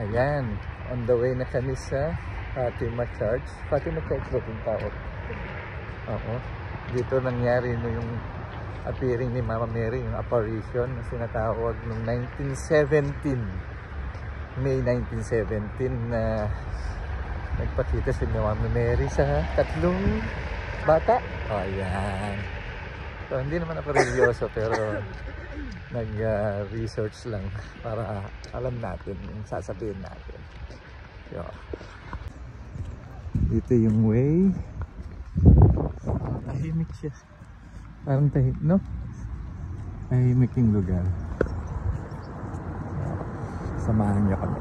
Ayan, on the way na kami sa Fatima Church. Fatima Church ba itong tawag? Oo. Dito nangyari no yung appearing ni Mama Mary, yung apparition na sinatawag noong 1917. May 1917 na nagpakita si Mama Mary sa tatlong bata. O, ayan. So, hindi naman ako religyoso pero nag-research lang para alam natin yung sasabihin natin. So, dito yung way. Tahimik siya. Parang tahimik, no? Tahimik yung lugar. Samahan niyo kami.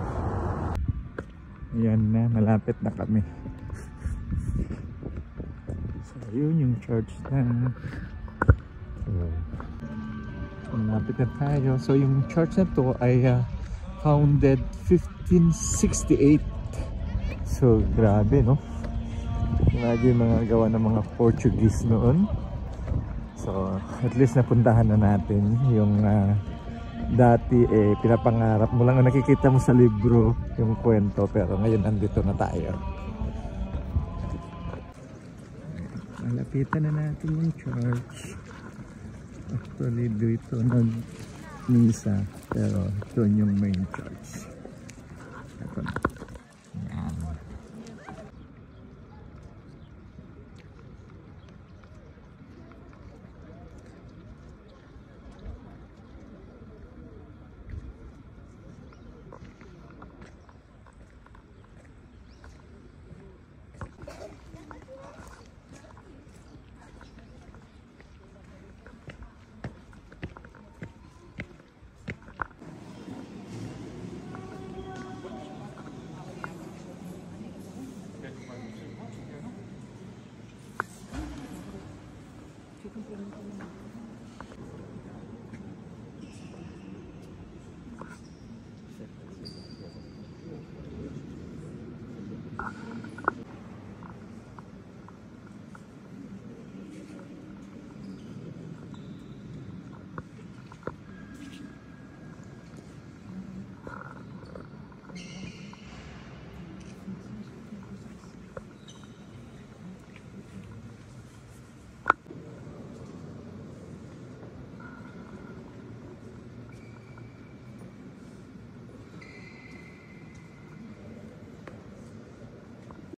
Ayan na, malapit na kami. So, yun yung church na. Malapit na tayo. So yung church na to ay founded 1568. So grabe, no? Grabe yung mga gawa ng mga Portuguese noon. So at least napuntahan na natin yung dati pinapangarap mo lang, nakikita mo sa libro yung kwento, pero ngayon nandito na tayo. Malapitan na natin yung church. Actually dito nag-misa, pero ito yung main church.